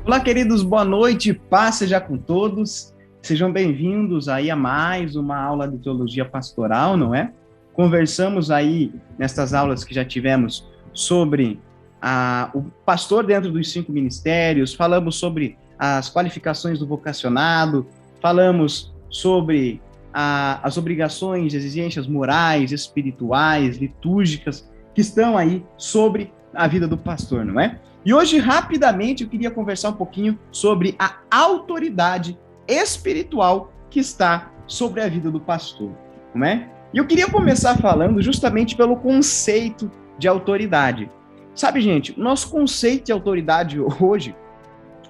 Olá, queridos, boa noite, paz seja com todos. Sejam bem-vindos aí a mais uma aula de teologia pastoral, não é? Conversamos aí nestas aulas que já tivemos sobre o pastor dentro dos 5 ministérios, falamos sobre as qualificações do vocacionado, falamos sobre as obrigações, exigências morais, espirituais, litúrgicas que estão aí sobre a vida do pastor, não é? E hoje, rapidamente, eu queria conversar um pouquinho sobre a autoridade espiritual que está sobre a vida do pastor, não é? E eu queria começar falando justamente pelo conceito de autoridade. Sabe, gente, o nosso conceito de autoridade hoje,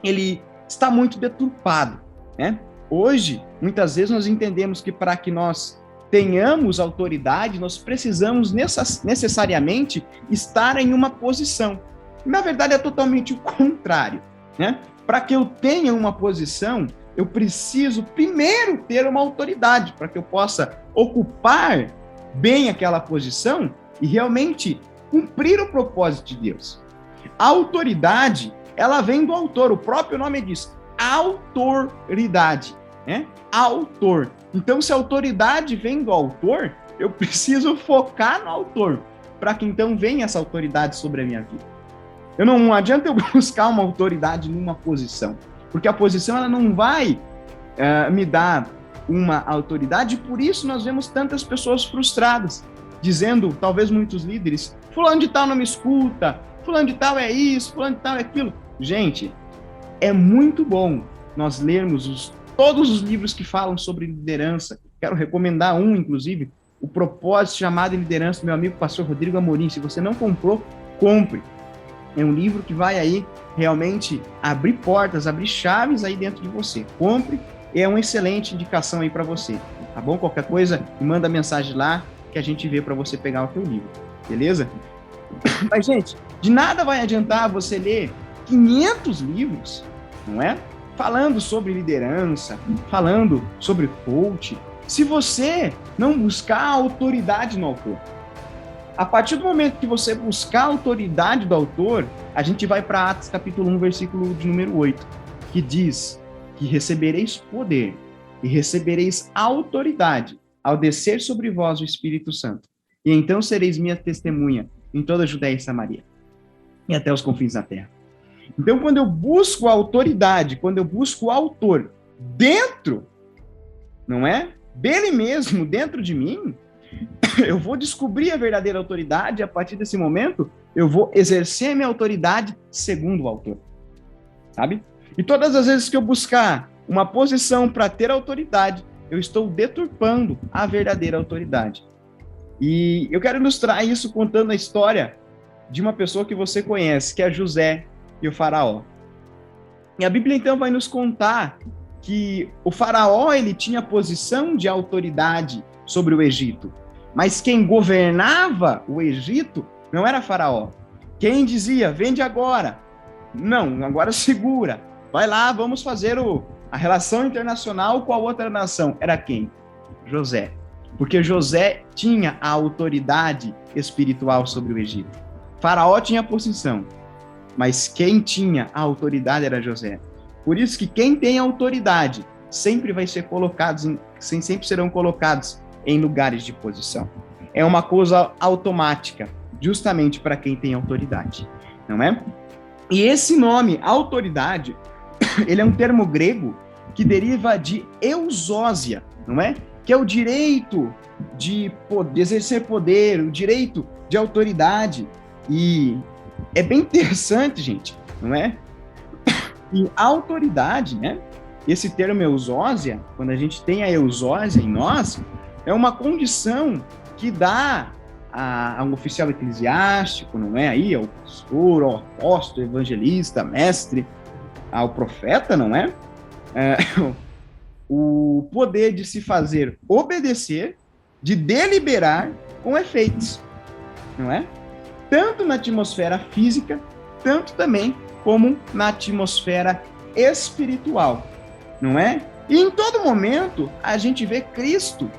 ele está muito deturpado, né? Hoje, muitas vezes nós entendemos que para que nós tenhamos autoridade, nós precisamos necessariamente estar em uma posição. Na verdade, é totalmente o contrário, né? Para que eu tenha uma posição, eu preciso primeiro ter uma autoridade, para que eu possa ocupar bem aquela posição e realmente cumprir o propósito de Deus. A autoridade, ela vem do autor, o próprio nome diz, autoridade, né? Autor. Então, se a autoridade vem do autor, eu preciso focar no autor, para que então venha essa autoridade sobre a minha vida. Não adianta eu buscar uma autoridade numa posição, porque a posição ela não vai me dar uma autoridade, e por isso nós vemos tantas pessoas frustradas, dizendo, talvez muitos líderes, fulano de tal não me escuta, fulano de tal é isso, fulano de tal é aquilo. Gente, é muito bom nós lermos todos os livros que falam sobre liderança. Quero recomendar um, inclusive, O Propósito Chamado de Liderança, do meu amigo pastor Rodrigo Amorim. Se você não comprou, compre. É um livro que vai aí realmente abrir portas, abrir chaves aí dentro de você. Compre, é uma excelente indicação aí para você, tá bom? Qualquer coisa, me manda mensagem lá que a gente vê para você pegar o teu livro, beleza? Mas, gente, de nada vai adiantar você ler 500 livros, não é? Falando sobre liderança, falando sobre coach, se você não buscar a autoridade no autor. A partir do momento que você buscar a autoridade do autor, a gente vai para Atos capítulo 1, versículo de número 8, que diz que recebereis poder e recebereis autoridade ao descer sobre vós o Espírito Santo. E então sereis minha testemunha em toda a Judéia e Samaria e até os confins da terra. Então, quando eu busco a autoridade, quando eu busco o autor dentro, não é? Dele mesmo, dentro de mim, eu vou descobrir a verdadeira autoridade, e a partir desse momento, eu vou exercer minha autoridade segundo o autor, sabe? E todas as vezes que eu buscar uma posição para ter autoridade, eu estou deturpando a verdadeira autoridade. E eu quero ilustrar isso contando a história de uma pessoa que você conhece, que é José e o faraó. E a Bíblia, então, vai nos contar que o faraó, ele tinha posição de autoridade sobre o Egito. Mas quem governava o Egito não era faraó. Quem dizia, vende agora. Não, agora segura. Vai lá, vamos fazer a relação internacional com a outra nação. Era quem? José. Porque José tinha a autoridade espiritual sobre o Egito. Faraó tinha posição, mas quem tinha a autoridade era José. Por isso que quem tem autoridade sempre vai ser sempre serão colocados em lugares de posição. É uma coisa automática, justamente para quem tem autoridade, não é? E esse nome, autoridade, ele é um termo grego que deriva de eusósia, não é? Que é o direito de exercer poder, o direito de autoridade. E é bem interessante, gente, não é? E a autoridade, né? Esse termo eusósia, quando a gente tem a eusósia em nós, é uma condição que dá a um oficial eclesiástico, não é? Aí, ao pastor, ao apóstolo, evangelista, mestre, ao profeta, não é? O poder de se fazer obedecer, de deliberar com efeitos, não é? Tanto na atmosfera física, tanto também como na atmosfera espiritual, não é? E em todo momento, a gente vê Cristo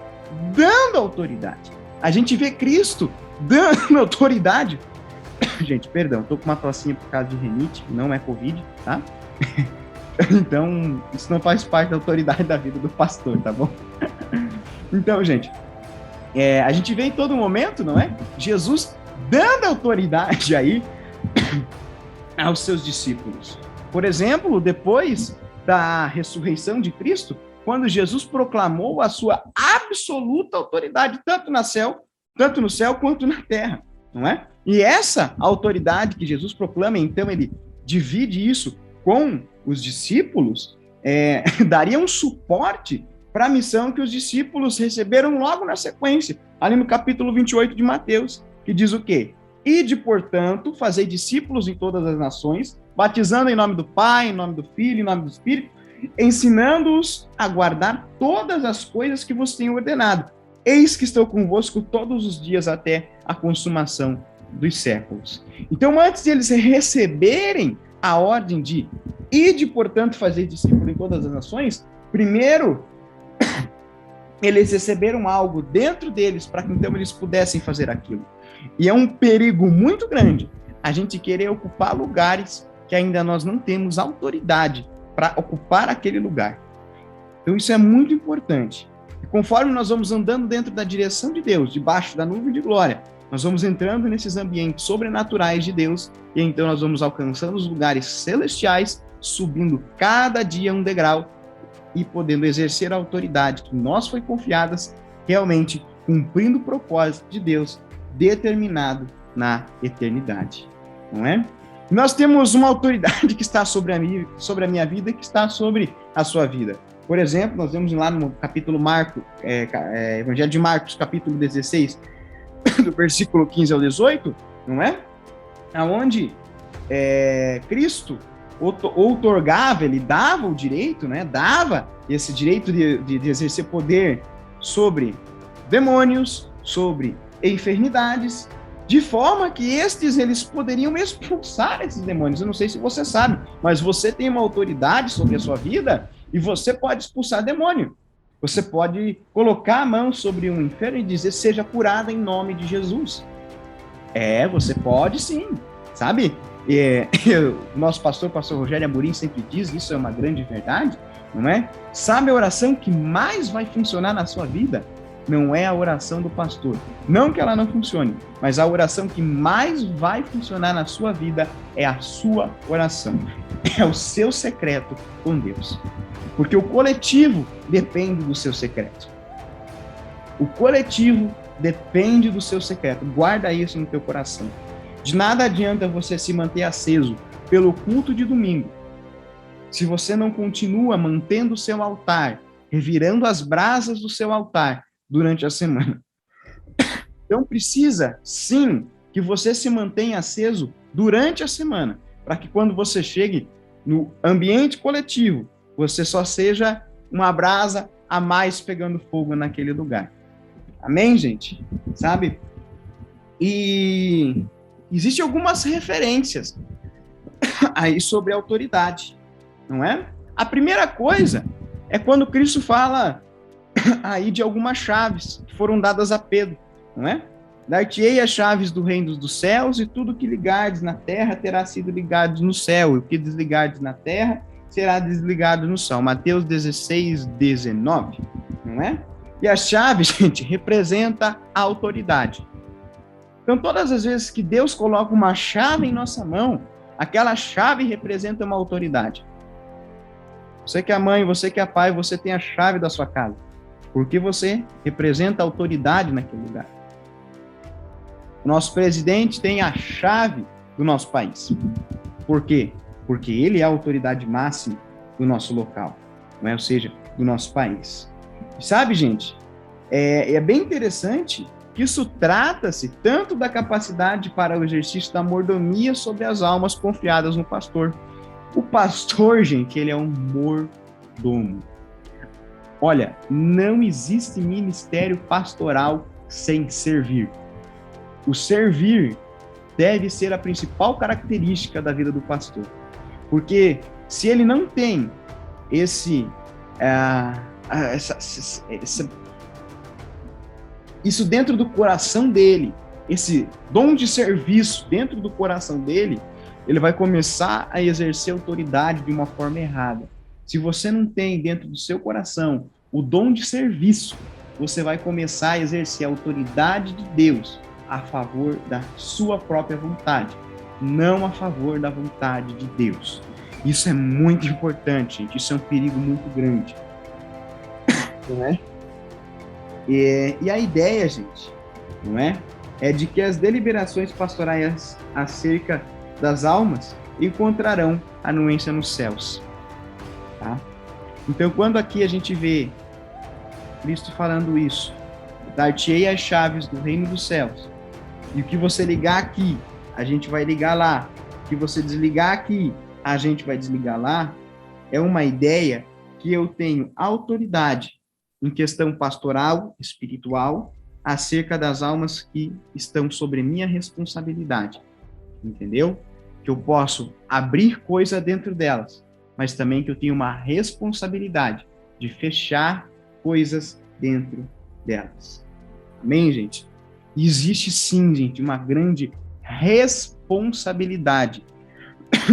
dando autoridade. A gente vê Cristo dando autoridade. Gente, perdão, tô com uma tossinha por causa de rinite, não é Covid, tá? Então, isso não faz parte da autoridade da vida do pastor, tá bom? Então, gente, a gente vê em todo momento, não é? Jesus dando autoridade aí aos seus discípulos. Por exemplo, depois da ressurreição de Cristo, quando Jesus proclamou a sua absoluta autoridade, tanto no céu quanto na terra, não é? E essa autoridade que Jesus proclama, então ele divide isso com os discípulos, daria um suporte para a missão que os discípulos receberam logo na sequência, ali no capítulo 28 de Mateus, que diz o quê? Ide, portanto, fazei discípulos em todas as nações, batizando em nome do Pai, em nome do Filho, em nome do Espírito, ensinando-os a guardar todas as coisas que vos tenho ordenado. Eis que estou convosco todos os dias até a consumação dos séculos. Então, antes de eles receberem a ordem de ide, portanto, fazer discípulo em todas as nações, primeiro eles receberam algo dentro deles para que então eles pudessem fazer aquilo. E é um perigo muito grande a gente querer ocupar lugares que ainda nós não temos autoridade para ocupar aquele lugar. Então isso é muito importante. E conforme nós vamos andando dentro da direção de Deus, debaixo da nuvem de glória, nós vamos entrando nesses ambientes sobrenaturais de Deus e então nós vamos alcançando os lugares celestiais, subindo cada dia um degrau e podendo exercer a autoridade que nós foi confiadas, realmente cumprindo o propósito de Deus determinado na eternidade, não é? Nós temos uma autoridade que está sobre a minha vida e que está sobre a sua vida. Por exemplo, nós vemos lá no capítulo Evangelho de Marcos, capítulo 16, do versículo 15 ao 18, não é? Onde Cristo outorgava, ele dava o direito, né? Dava esse direito de exercer poder sobre demônios, sobre enfermidades, de forma que eles poderiam expulsar esses demônios. Eu não sei se você sabe, mas você tem uma autoridade sobre a sua vida e você pode expulsar demônio. Você pode colocar a mão sobre um enfermo e dizer, seja curada em nome de Jesus. Você pode sim, sabe? O nosso pastor Rogério Amorim sempre diz, isso é uma grande verdade, não é? Sabe a oração que mais vai funcionar na sua vida? Não é a oração do pastor. Não que ela não funcione, mas a oração que mais vai funcionar na sua vida é a sua oração. É o seu secreto com Deus. Porque o coletivo depende do seu secreto. O coletivo depende do seu secreto. Guarda isso no teu coração. De nada adianta você se manter aceso pelo culto de domingo, se você não continua mantendo o seu altar, revirando as brasas do seu altar durante a semana. Então precisa, sim, que você se mantenha aceso durante a semana, para que quando você chegue no ambiente coletivo, você só seja uma brasa a mais pegando fogo naquele lugar. Amém, gente? Sabe? E existem algumas referências aí sobre autoridade, não é? A primeira coisa é quando Cristo fala aí de algumas chaves que foram dadas a Pedro, não é? Dar-te-ei as chaves do reino dos céus e tudo que ligardes na terra terá sido ligado no céu, e o que desligardes na terra será desligado no céu. Mateus 16, 19, não é? E a chave, gente, representa a autoridade. Então, todas as vezes que Deus coloca uma chave em nossa mão, aquela chave representa uma autoridade. Você que é mãe, você que é pai, você tem a chave da sua casa, porque você representa a autoridade naquele lugar. O nosso presidente tem a chave do nosso país. Por quê? Porque ele é a autoridade máxima do nosso local, não é? Ou seja, do nosso país. E sabe, gente, é bem interessante que isso trata-se tanto da capacidade para o exercício da mordomia sobre as almas confiadas no pastor. O pastor, gente, ele é um mordomo. Olha, não existe ministério pastoral sem servir. O servir deve ser a principal característica da vida do pastor. Porque se ele não tem isso dentro do coração dele, esse dom de serviço dentro do coração dele, ele vai começar a exercer autoridade de uma forma errada. Se você não tem dentro do seu coração o dom de serviço, você vai começar a exercer a autoridade de Deus a favor da sua própria vontade, não a favor da vontade de Deus. Isso é muito importante, gente. Isso é um perigo muito grande. Não é? E a ideia, gente, não é? É de que as deliberações pastorais acerca das almas encontrarão anuência nos céus. Tá? Então, quando aqui a gente vê Cristo falando isso, dar-te-ei as chaves do reino dos céus, e o que você ligar aqui, a gente vai ligar lá, o que você desligar aqui, a gente vai desligar lá, é uma ideia que eu tenho autoridade em questão pastoral, espiritual, acerca das almas que estão sobre minha responsabilidade, entendeu? Que eu posso abrir coisa dentro delas, mas também que eu tenho uma responsabilidade de fechar coisas dentro delas. Amém, gente? E existe sim, gente, uma grande responsabilidade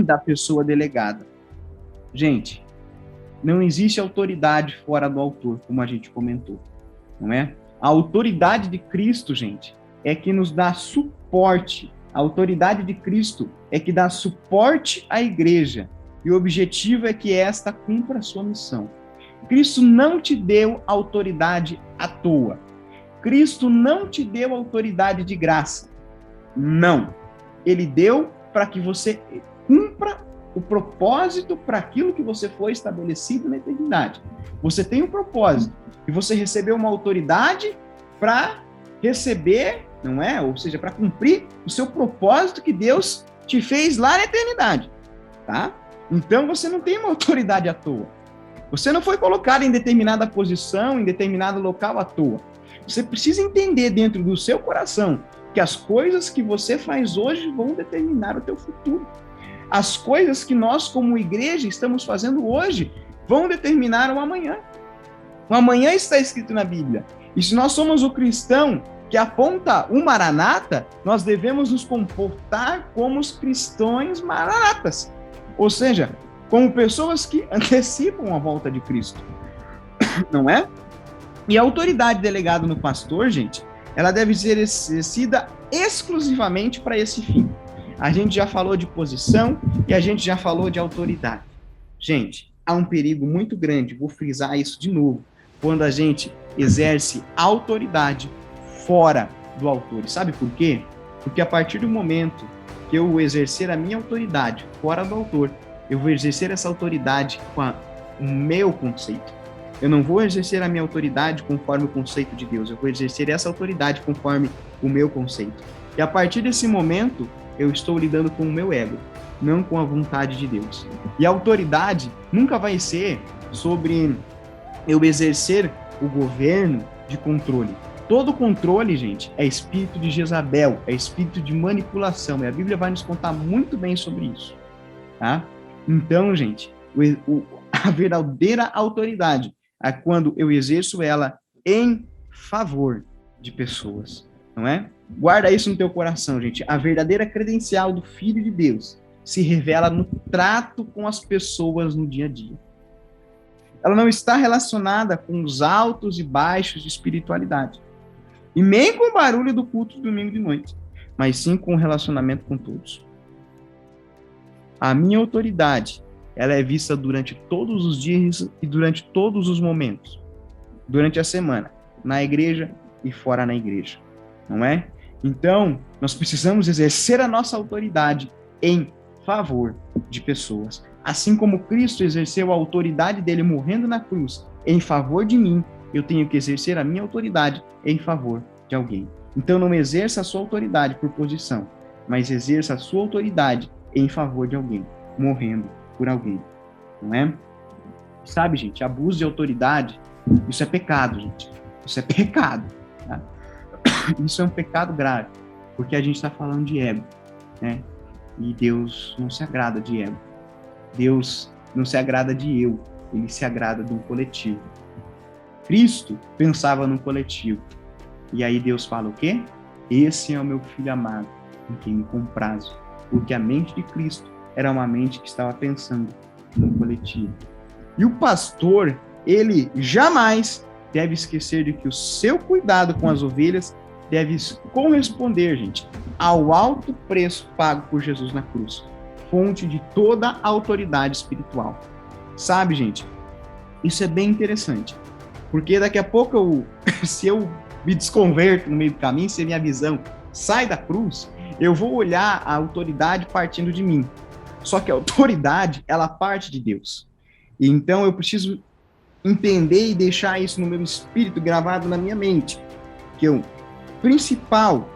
da pessoa delegada. Gente, não existe autoridade fora do autor, como a gente comentou, não é? A autoridade de Cristo, gente, é que nos dá suporte. A autoridade de Cristo é que dá suporte à igreja. E o objetivo é que esta cumpra a sua missão. Cristo não te deu autoridade à toa. Cristo não te deu autoridade de graça. Não. Ele deu para que você cumpra o propósito para aquilo que você foi estabelecido na eternidade. Você tem um propósito e você recebeu uma autoridade para receber, não é? Ou seja, para cumprir o seu propósito que Deus te fez lá na eternidade, tá? Então você não tem uma autoridade à toa. Você não foi colocado em determinada posição, em determinado local à toa. Você precisa entender dentro do seu coração que as coisas que você faz hoje vão determinar o teu futuro. As coisas que nós, como igreja, estamos fazendo hoje vão determinar o amanhã. O amanhã está escrito na Bíblia. E se nós somos o cristão que aponta o Maranata, nós devemos nos comportar como os cristãos maranatas. Ou seja, como pessoas que antecipam a volta de Cristo. Não é? E a autoridade delegada no pastor, gente, ela deve ser exercida exclusivamente para esse fim. A gente já falou de posição e a gente já falou de autoridade. Gente, há um perigo muito grande, vou frisar isso de novo, quando a gente exerce autoridade fora do autor. E sabe por quê? Porque a partir do momento que eu exercer a minha autoridade fora do autor, eu vou exercer essa autoridade com o meu conceito. Eu não vou exercer a minha autoridade conforme o conceito de Deus, eu vou exercer essa autoridade conforme o meu conceito. E a partir desse momento, eu estou lidando com o meu ego, não com a vontade de Deus. E a autoridade nunca vai ser sobre eu exercer o governo de controle. Todo controle, gente, é espírito de Jezabel, é espírito de manipulação, e a Bíblia vai nos contar muito bem sobre isso, tá? Então, gente, a verdadeira autoridade é quando eu exerço ela em favor de pessoas, não é? Guarda isso no teu coração, gente. A verdadeira credencial do Filho de Deus se revela no trato com as pessoas no dia a dia. Ela não está relacionada com os altos e baixos de espiritualidade, e nem com o barulho do culto de domingo de noite, mas sim com o relacionamento com todos. A minha autoridade, ela é vista durante todos os dias e durante todos os momentos, durante a semana, na igreja e fora na igreja, não é? Então, nós precisamos exercer a nossa autoridade em favor de pessoas. Assim como Cristo exerceu a autoridade dele morrendo na cruz em favor de mim, eu tenho que exercer a minha autoridade em favor de alguém. Então, não exerça a sua autoridade por posição, mas exerça a sua autoridade em favor de alguém, morrendo por alguém, não é? Sabe, gente, abuso de autoridade, isso é pecado, gente. Isso é pecado, tá? Isso é um pecado grave, porque a gente está falando de ego, né? E Deus não se agrada de ego. Deus não se agrada de eu, ele se agrada de um coletivo. Cristo pensava num coletivo. E aí Deus fala o quê? Esse é o meu filho amado, em quem me comprazo, porque a mente de Cristo era uma mente que estava pensando no coletivo. E o pastor, ele jamais deve esquecer de que o seu cuidado com as ovelhas deve corresponder, gente, ao alto preço pago por Jesus na cruz, fonte de toda a autoridade espiritual. Sabe, gente, isso é bem interessante, porque daqui a pouco, se eu me desconverto no meio do caminho, se a minha visão sai da cruz, eu vou olhar a autoridade partindo de mim. Só que a autoridade, ela parte de Deus. E então eu preciso entender e deixar isso no meu espírito gravado na minha mente, que o principal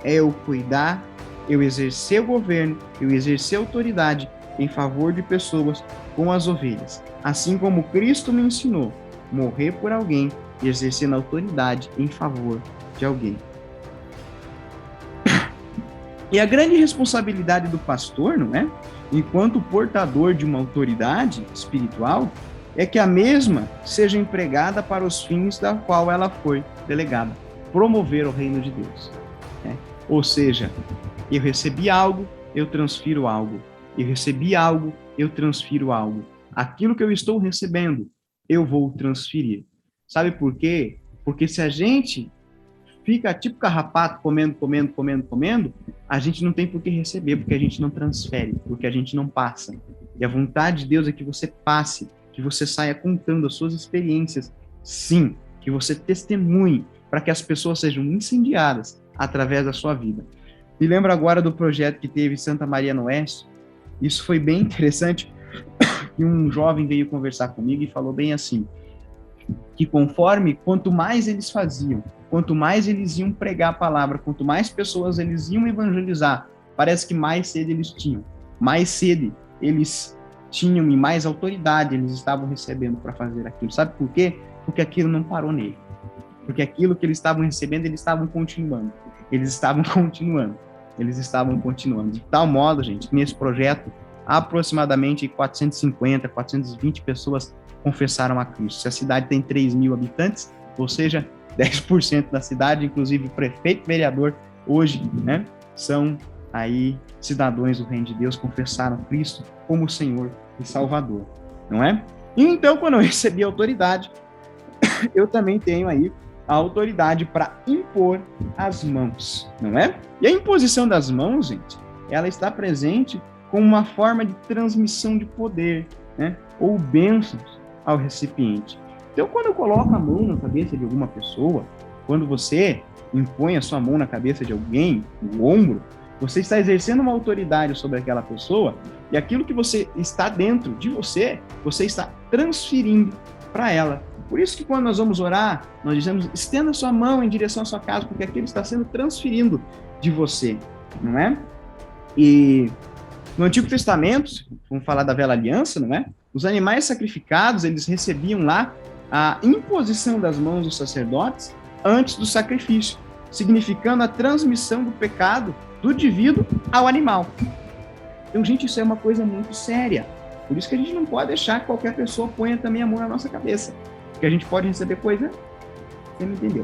é eu cuidar, eu exercer o governo, eu exercer a autoridade em favor de pessoas com as ovelhas. Assim como Cristo me ensinou, morrer por alguém e exercendo a autoridade em favor de alguém. E a grande responsabilidade do pastor, não é? Enquanto portador de uma autoridade espiritual, é que a mesma seja empregada para os fins da qual ela foi delegada, promover o reino de Deus. Né? Ou seja, eu recebi algo, eu transfiro algo. Eu recebi algo, eu transfiro algo. Aquilo que eu estou recebendo, eu vou transferir. Sabe por quê? Porque se a gente fica tipo carrapato, comendo, a gente não tem por que receber, porque a gente não transfere, porque a gente não passa. E a vontade de Deus é que você passe, que você saia contando as suas experiências, sim, que você testemunhe, para que as pessoas sejam incendiadas através da sua vida. Me lembro agora do projeto que teve em Santa Maria no Oeste. Isso foi bem interessante, que um jovem veio conversar comigo e falou bem assim, que conforme, quanto mais eles faziam, quanto mais eles iam pregar a palavra, quanto mais pessoas eles iam evangelizar, parece que mais sede eles tinham. Mais sede eles tinham e mais autoridade eles estavam recebendo para fazer aquilo. Sabe por quê? Porque aquilo não parou nele. Porque aquilo que eles estavam recebendo, eles estavam continuando. Eles estavam continuando. De tal modo, gente, que nesse projeto, aproximadamente 450, 420 pessoas confessaram a Cristo. Se a cidade tem 3.000 habitantes, ou seja, 10% da cidade, inclusive o prefeito e vereador, hoje, né, são aí cidadãos do reino de Deus, confessaram Cristo como Senhor e Salvador, não é? E então, quando eu recebi a autoridade, eu também tenho aí a autoridade para impor as mãos, não é? E a imposição das mãos, gente, ela está presente como uma forma de transmissão de poder, né, ou bênçãos ao recipiente. Então, quando eu coloco a mão na cabeça de alguma pessoa, quando você impõe a sua mão na cabeça de alguém, no ombro, você está exercendo uma autoridade sobre aquela pessoa e aquilo que você está dentro de você, você está transferindo para ela. Por isso que quando nós vamos orar, nós dizemos, estenda a sua mão em direção à sua casa, porque aquilo está sendo transferindo de você, não é? E no Antigo Testamento, vamos falar da Velha Aliança, não é? Os animais sacrificados, eles recebiam lá a imposição das mãos dos sacerdotes antes do sacrifício, significando a transmissão do pecado do indivíduo ao animal. Então, gente, isso é uma coisa muito séria. Por isso que a gente não pode deixar que qualquer pessoa ponha também a mão na nossa cabeça. Porque a gente pode receber coisa, você não entendeu,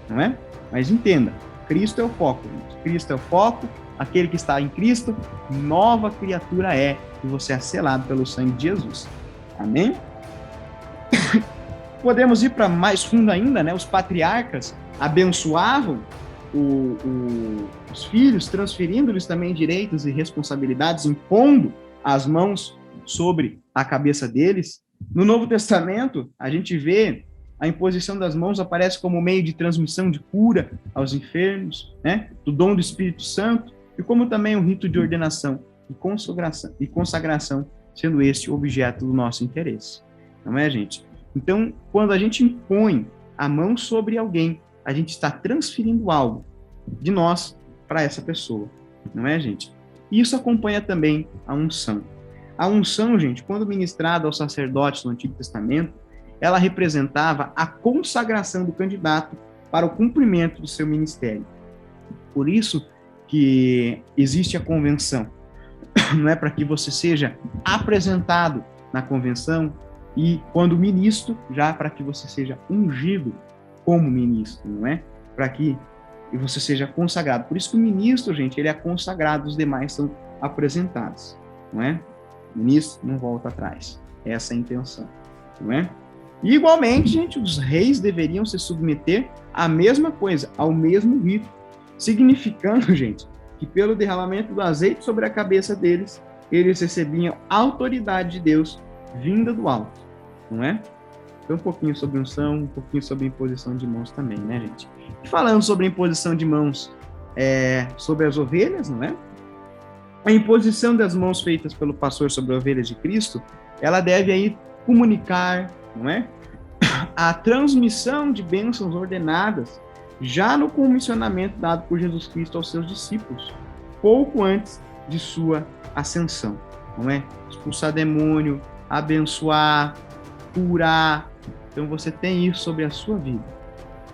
não é? Mas entenda, Cristo é o foco, gente. Cristo é o foco, aquele que está em Cristo, nova criatura é, e você é selado pelo sangue de Jesus. Amém? Podemos ir para mais fundo ainda, né? Os patriarcas abençoavam os filhos, transferindo-lhes também direitos e responsabilidades, impondo as mãos sobre a cabeça deles. No Novo Testamento, a gente vê a imposição das mãos aparece como meio de transmissão de cura aos enfermos, né? Do dom do Espírito Santo, e como também o rito de ordenação e consagração, sendo esse o objeto do nosso interesse. Não é, gente? Então, quando a gente impõe a mão sobre alguém, a gente está transferindo algo de nós para essa pessoa. Não é, gente? E isso acompanha também a unção. A unção, gente, quando ministrada aos sacerdotes no Antigo Testamento, ela representava a consagração do candidato para o cumprimento do seu ministério. Por isso que existe a convenção, não é, para que você seja apresentado na convenção, e quando ministro, já para que você seja ungido como ministro, não é? Para que e você seja consagrado. Por isso que o ministro, gente, ele é consagrado, os demais são apresentados, não é? O ministro não volta atrás. Essa é a intenção, não é? E, igualmente, gente, os reis deveriam se submeter à mesma coisa, ao mesmo rito, significando, gente, que pelo derramamento do azeite sobre a cabeça deles, eles recebiam autoridade de Deus vinda do alto, não é? Então, um pouquinho sobre unção, um pouquinho sobre imposição de mãos também, né, gente? E falando sobre imposição de mãos sobre as ovelhas, não é? A imposição das mãos feitas pelo pastor sobre as ovelhas de Cristo, ela deve aí comunicar, não é? A transmissão de bênçãos ordenadas já no comissionamento dado por Jesus Cristo aos seus discípulos, pouco antes de sua ascensão, não é? Expulsar demônio, abençoar, curar. Então você tem isso sobre a sua vida.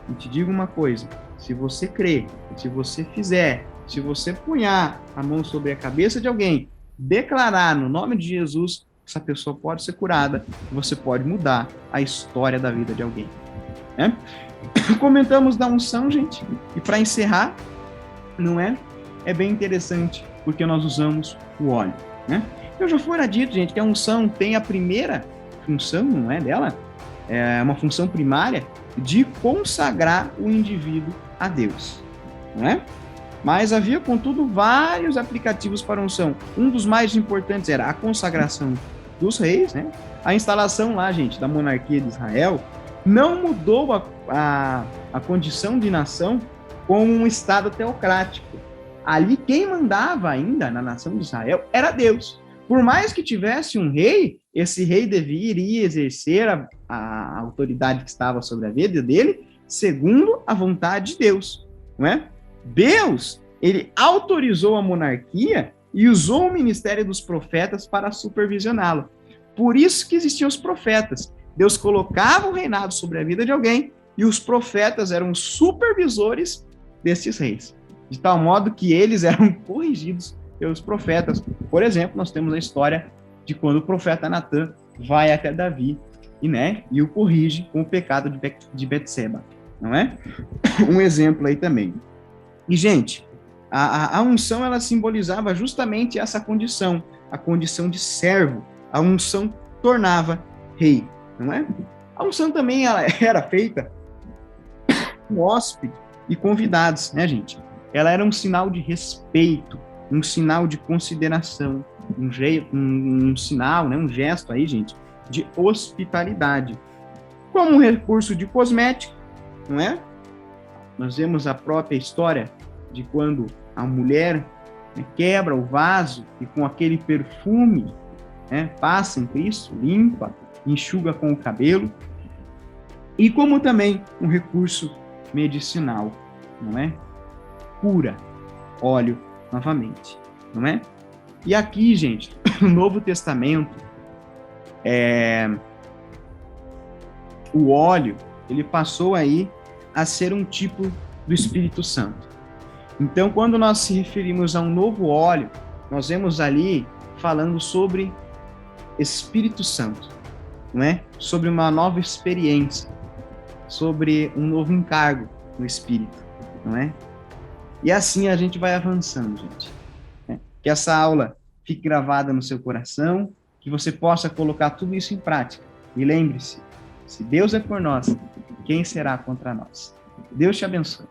E te digo uma coisa, se você crer, se você fizer, se você punhar a mão sobre a cabeça de alguém, declarar no nome de Jesus, essa pessoa pode ser curada, você pode mudar a história da vida de alguém. Né? Comentamos da unção, gente, e para encerrar, não é? É bem interessante, porque nós usamos o óleo, né? Eu já fora dito, gente, que a unção tem a primeira função, não é dela? É uma função primária de consagrar o indivíduo a Deus, não é? Mas havia, contudo, vários aplicativos para a unção. Um dos mais importantes era a consagração dos reis, né? A instalação lá, gente, da monarquia de Israel não mudou a condição de nação como um estado teocrático. Ali, quem mandava ainda na nação de Israel era Deus. Por mais que tivesse um rei, esse rei deveria exercer a autoridade que estava sobre a vida dele, segundo a vontade de Deus, não é? Deus, ele autorizou a monarquia e usou o ministério dos profetas para supervisioná-lo. Por isso que existiam os profetas. Deus colocava o reinado sobre a vida de alguém e os profetas eram supervisores desses reis. De tal modo que eles eram corrigidos pelos profetas. Por exemplo, nós temos a história de quando o profeta Natã vai até Davi e o corrige com o pecado de Betseba, não é? Um exemplo aí também. E, gente, a unção, ela simbolizava justamente essa condição, a condição de servo. A unção tornava rei, não é? A unção também ela era feita com hóspede e convidados, né, gente? Ela era um sinal de respeito, um sinal de consideração, um sinal, né, um gesto aí, gente, de hospitalidade. Como um recurso de cosmético, não é? Nós vemos a própria história de quando a mulher quebra o vaso e com aquele perfume passa em Cristo, limpa, enxuga com o cabelo. E como também um recurso medicinal, não é? Cura, óleo novamente, não é? E aqui, gente, no Novo Testamento, o óleo, ele passou aí a ser um tipo do Espírito Santo. Então, quando nós se referimos a um novo óleo, nós vemos ali falando sobre Espírito Santo, não é? Sobre uma nova experiência, sobre um novo encargo no Espírito, não é? E assim a gente vai avançando, gente. Né? Que essa aula fique gravada no seu coração, que você possa colocar tudo isso em prática. E lembre-se, se Deus é por nós, quem será contra nós? Deus te abençoe.